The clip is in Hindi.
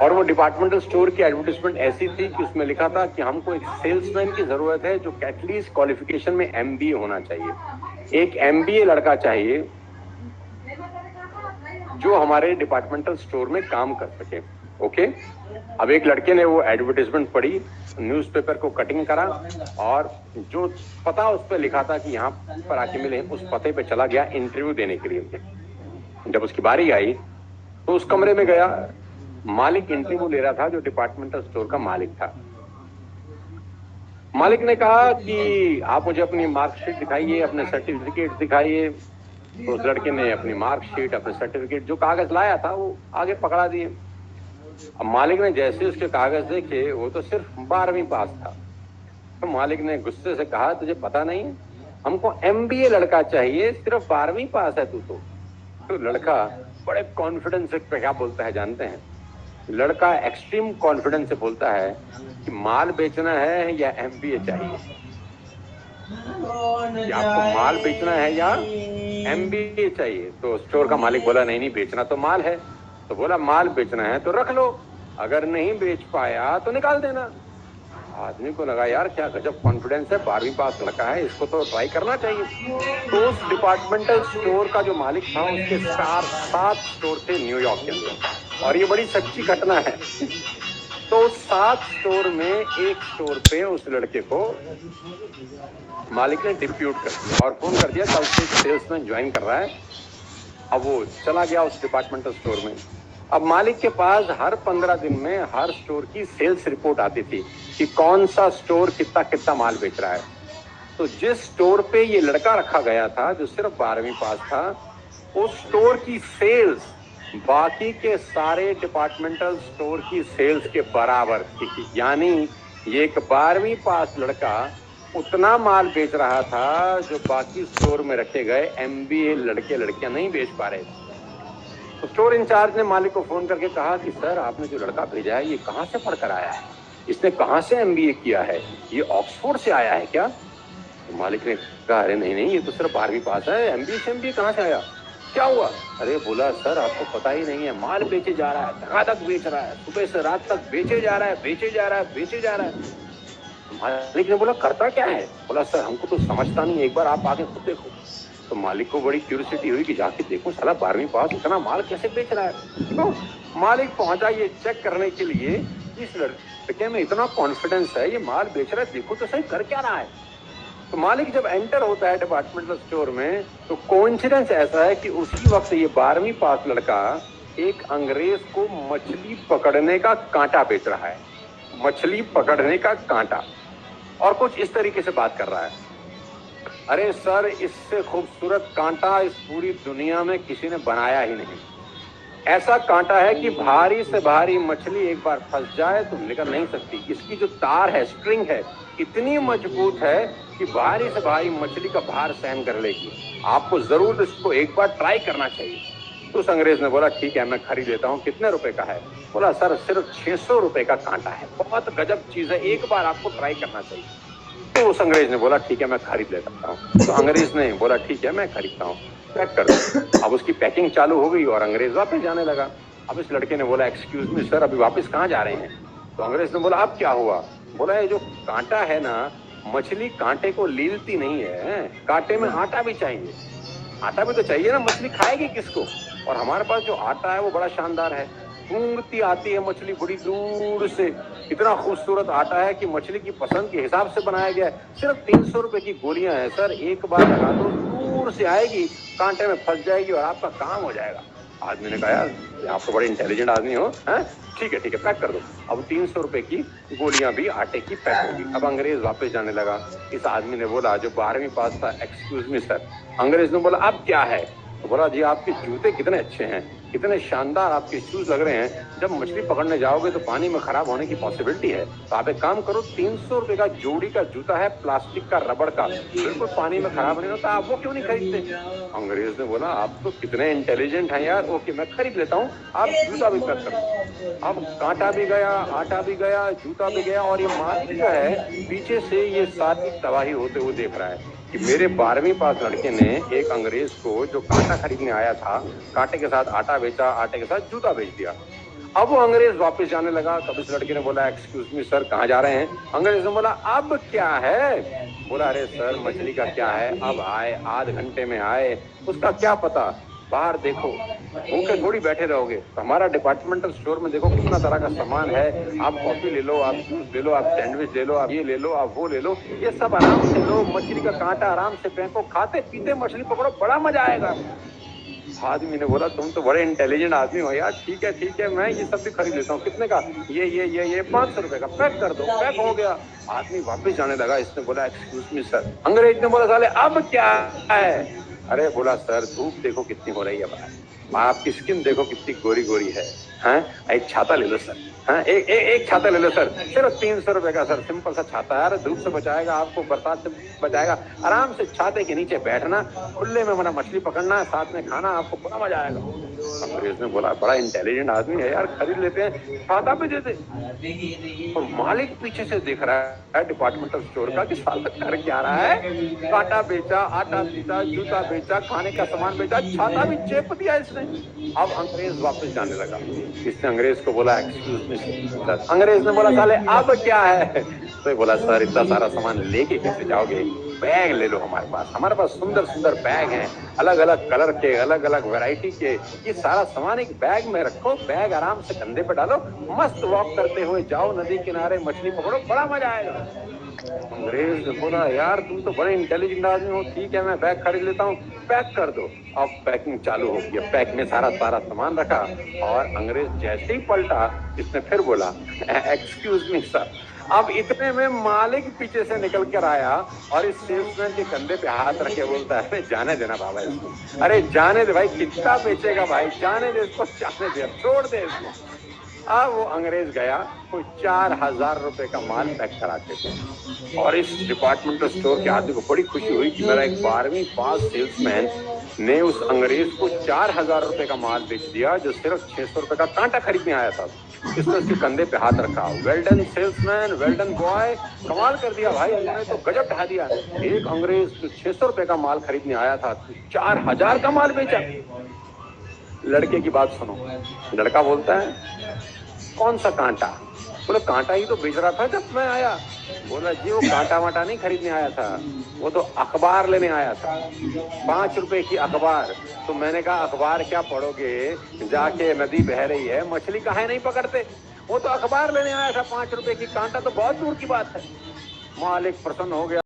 और वो डिपार्टमेंटल स्टोर की एडवर्टाइजमेंट ऐसी थी कि उसमें लिखा था कि हमको एक सेल्समैन की जरूरत है जो एटलीस्ट क्वालिफिकेशन में एमबीए होना चाहिए। एक एमबीए लड़का चाहिए जो हमारे डिपार्टमेंटल स्टोर में काम कर सके। ओके, अब एक लड़के ने वो एडवर्टाइजमेंट पढ़ी, न्यूज़पेपर को कटिंग करा और जो पता उस पर लिखा था कि यहाँ पर आके मिले, उस पते पे चला गया इंटरव्यू देने के लिए। जब उसकी बारी आई तो उस कमरे में गया, मालिक इंटरव्यू ले रहा था जो डिपार्टमेंटल स्टोर का मालिक था। मालिक ने कहा कि आप मुझे अपनी मार्कशीट दिखाइए, अपने सर्टिफिकेट दिखाइए। तो उस लड़के ने अपनी मार्कशीट, अपने सर्टिफिकेट, जो कागज लाया था वो आगे पकड़ा दिए। अब मालिक ने जैसे उसके कागज देखे वो तो सिर्फ 12वीं पास था। तो मालिक ने गुस्से से कहा, तुझे पता नहीं है, हमको एमबीए लड़का चाहिए, सिर्फ 12वीं पास है तू तो लड़का बड़े कॉन्फिडेंस से क्या बोलता है जानते हैं? लड़का एक्सट्रीम कॉन्फिडेंस से बोलता है कि माल बेचना है या एमबीए चाहिए, कि आपको माल बेचना है या एमबीए चाहिए। तो स्टोर का मालिक बोला, नहीं नहीं, बेचना तो माल है। तो बोला, माल बेचना है तो रख लो, अगर नहीं बेच पाया तो निकाल देना। आदमी को लगा, यार क्या गजब कॉन्फिडेंस है, 12वीं पास लड़का है, इसको तो ट्राई करना चाहिए। तो उस डिपार्टमेंटल स्टोर का जो मालिक था, उसके 7 स्टोर थे न्यूयॉर्क के अंदर, और ये बड़ी सच्ची घटना है। तो 7 स्टोर में एक स्टोर पे उस लड़के को मालिक ने डिप्यूट कर दिया और फोन कर दिया, कल से सेल्समैन ज्वाइन कर रहा है। अब वो चला गया उस डिपार्टमेंटल स्टोर में। अब मालिक के पास हर 15 दिन में हर स्टोर की सेल्स रिपोर्ट आती थी कि कौन सा स्टोर कितना कितना माल बेच रहा है। तो जिस स्टोर पे ये लड़का रखा गया था जो सिर्फ 12वीं पास था, उस स्टोर की सेल्स बाकी के सारे डिपार्टमेंटल स्टोर की सेल्स के बराबर थी। यानी ये एक 12वीं पास लड़का उतना माल बेच रहा था जो बाकी स्टोर में रखे गए एमबीए लड़के लड़कियां नहीं बेच पा रहे। तो स्टोर इंचार्ज ने मालिक को फोन करके कहा कि सर, आपने जो लड़का भेजा है ये कहाँ से पढ़कर आया है, इसने कहाँ से एमबीए किया है, ये ऑक्सफोर्ड से आया है क्या? तो मालिक ने कहा, अरे नहीं नहीं, ये तो सिर्फ 12वीं पास है, एमबीए कहाँ से आया, क्या हुआ? अरे बोला, सर आपको पता ही नहीं है, माल बेचे जा रहा है, धड़ाधड़ बेच रहा है, सुबह से रात तक बेचे जा रहा है, बेचे जा रहा है, बेचे जा रहा है। मालिक ने बोला, करता क्या है? बोला, सर हमको तो समझता नहीं, एक बार आप आके खुद देखो। तो मालिक को बड़ी क्यूरियोसिटी हुई कि जाके देखो, साला 12वीं पास इतना माल कैसे बेच रहा है। तो मालिक पहुंचा ये चेक करने के लिए, इस लड़के में इतना कॉन्फिडेंस है, ये माल बेच रहा है, देखो तो सही कर क्या रहा है। तो मालिक जब एंटर होता है डिपार्टमेंटल स्टोर में, तो कोइंसिडेंस ऐसा है कि उसी वक्त ये 12वीं पास लड़का एक अंग्रेज को मछली पकड़ने का कांटा बेच रहा है, मछली पकड़ने का कांटा, और कुछ इस तरीके से बात कर रहा है, अरे सर, इससे खूबसूरत कांटा इस पूरी दुनिया में किसी ने बनाया ही नहीं। ऐसा कांटा है कि भारी से भारी मछली एक बार फंस जाए तो निकल नहीं सकती। इसकी जो तार है, स्ट्रिंग है, इतनी मजबूत है कि भारी से भारी मछली का भार सहन कर लेगी। आपको जरूर इसको एक बार ट्राई करना चाहिए। तो उस अंग्रेज ने बोला, ठीक है, मैं खरीद लेता हूँ, कितने रुपए का है? बोला, सर सिर्फ 600 रुपए का कांटा है, बहुत गजब चीज है, एक बार आपको ट्राई करना चाहिए। तो उस अंग्रेज ने बोला, ठीक है, मैं खरीद लेता हूँ। तो अंग्रेज ने बोला, ठीक है, मैं खरीदता हूँ, पैक कर दो। अब उसकी पैकिंग चालू हो गई और अंग्रेज वापस जाने लगा। अब इस लड़के ने बोला, एक्सक्यूज मी सर, अभी वापस कहाँ जा रहे हैं? तो अंग्रेज ने बोला, अब क्या हुआ? बोला, ये जो कांटा है ना, मछली कांटे को लीलती नहीं है, कांटे में आटा भी चाहिए, आटा भी तो चाहिए ना, मछली खाएगी किसको? और हमारे पास जो आटा है वो बड़ा शानदार है, ढूंढती आती है मछली बड़ी दूर से, इतना खूबसूरत आटा है कि मछली की पसंद के हिसाब से बनाया गया है। सिर्फ 300 रुपए की गोलियां हैं सर, एक बार लगा दो, दूर से आएगी, कांटे में फंस जाएगी और आपका काम हो जाएगा। आदमी ने कहा, यार आप तो बड़े इंटेलिजेंट आदमी हो, हैं? ठीक है, पैक कर दो। अब 300 रुपए की गोलियां भी आटे की पैक होगी। अब अंग्रेज वापस जाने लगा। इस आदमी ने बोला, जो 12वीं पास था, एक्सक्यूज मी सर। अंग्रेज ने बोला, अब क्या है? तो बोला, जी आपके जूते कितने अच्छे हैं, कितने शानदार आपके शूज लग रहे हैं, जब मछली पकड़ने जाओगे तो पानी में खराब होने की पॉसिबिलिटी है, तो आप एक काम करो, 300 रुपए का जोड़ी का जूता है, प्लास्टिक का, रबड़ का, बिल्कुल पानी में खराब नहीं होता, आप वो क्यों नहीं खरीदते? अंग्रेज ने बोला, आप तो कितने इंटेलिजेंट हैं यार, ओके मैं खरीद लेता हूँ, आप जूता भी पैक करो। अब कांटा भी गया, आटा भी गया, जूता भी गया, और ये मालिक जो है पीछे से ये सारी तबाही होते हुए देख रहा है कि मेरे 12वीं पास लड़के ने एक अंग्रेज को जो कांटा खरीदने आया था, कांटे के साथ आटा बेचा, आटे के साथ जूता बेच दिया। अब वो अंग्रेज वापस जाने लगा। तब इस लड़के ने बोला, एक्सक्यूज मी सर, कहाँ जा रहे हैं? अंग्रेज ने बोला, अब क्या है? बोला, अरे सर मछली का क्या है, अब आए, आध घंटे में आए, उसका क्या पता, बाहर देखो, भूखे थोड़ी बैठे रहोगे। तो हमारा डिपार्टमेंटल स्टोर में देखो कितना तरह का सामान है, आप कॉफी ले लो, आप जूस ले लो, आप सैंडविच ले लो, आप ये ले लो, आप वो ले लो, ये सब आराम से लो, मछली का कांटा आराम से फेंको, खाते पीते मछली पकड़ो, बड़ा मजा आएगा। आदमी ने बोला, तुम तो बड़े इंटेलिजेंट आदमी हो यार, ठीक है, मैं ये सब भी खरीद लेता हूँ। कितने का? ये 500 रुपए का, पैक कर दो। पैक हो गया। आदमी वापस जाने लगा। इसने बोला, एक्सक्यूज मी सर। अंग्रेज ने बोला, साले अब क्या है? अरे बोला, सर धूप देखो कितनी हो रही है बाहर, आपकी स्किन देखो कितनी गोरी गोरी है, हैं? एक छाता ले लो सर, हाँ एक छाता ले लो सर, सिर्फ 300 रुपए का सर, सिंपल सा छाता है, धूप से बचाएगा आपको, बरसात से बचाएगा। आराम से छाते के नीचे बैठना, खुले में मना मछली पकड़ना, साथ में खाना, आपको बड़ा मजा आएगा। अंग्रेज ने बोला, बड़ा इंटेलिजेंट आदमी है यार, खरीद लेते हैं, छाता भी देते। और मालिक पीछे से देख रहा है डिपार्टमेंटल स्टोर का कि साला कर क्या रहा है, कांटा बेचा, आटा बेचा, जूता बेचा, खाने का सामान बेचा, छाता भी चेप दिया इसने। अब अंग्रेज वापस जाने लगा। इसने अंग्रेज को बोला, एक्सक्यूज मी सर। अंग्रेज ने बोला, साले अब क्या है? तो बोला, सर इतना सारा सामान लेके कैसे जाओगे, बैग ले लो हमारे पास सुंदर सुंदर बैग हैं, अलग अलग कलर के, अलग अलग वैरायटी के, ये सारा सामान एक बैग में रखो, बैग आराम से कंधे पे डालो, मस्त वॉक करते हुए जाओ नदी किनारे, मछली पकड़ो, बड़ा मजा आएगा। अंग्रेज ने बोला, यार तुम तो बड़े इंटेलिजेंट आदमी हो, ठीक है मैं बैग खरीद लेता हूँ, पैक कर दो। अब पैकिंग चालू हो गई, पैक में सारा सामान रखा, और अंग्रेज जैसे ही पलटा, इसने फिर बोला, एक्सक्यूज मी सर। अब इतने में मालिक पीछे से निकल कर आया और इस सेल्समैन के कंधे पे हाथ रखे बोलता है, अरे जाने देना बाबा इसको, अरे जाने दे भाई, कितना बेचेगा भाई, जाने दे इसको, जाने दे, छोड़ दे इसको। अब वो अंग्रेज गया, कोई 4000 रुपए का माल पैक करा के थे। और इस डिपार्टमेंटल स्टोर के आदमी को बड़ी खुशी हुई कि मेरा एक 12वीं पास सेल्समैन ने उस अंग्रेज को 4000 रुपए का माल बेच दिया, जो सिर्फ 600 रुपए का कांटा खरीदने आया था। इसने उसके कंधे पे हाथ रखा, well done salesman, well done boy, कमाल कर दिया भाई, तुमने तो गजब ढा दिया। एक अंग्रेज 600 रुपए का माल खरीदने आया था, 4000 का माल बेचा। लड़के की बात सुनो, लड़का बोलता है, कौन सा कांटा? बोले, कांटा ही तो बेच रहा था जब मैं आया। बोला, जी वो कांटा वाटा नहीं खरीदने आया था, वो तो अखबार लेने आया था, 5 रुपए की अखबार। तो मैंने कहा, अखबार क्या पढ़ोगे, जाके नदी बह रही है, मछली काहे नहीं पकड़ते? वो तो अखबार लेने आया था 5 रुपए की, कांटा तो बहुत दूर की बात है। मालिक प्रसन्न हो गया।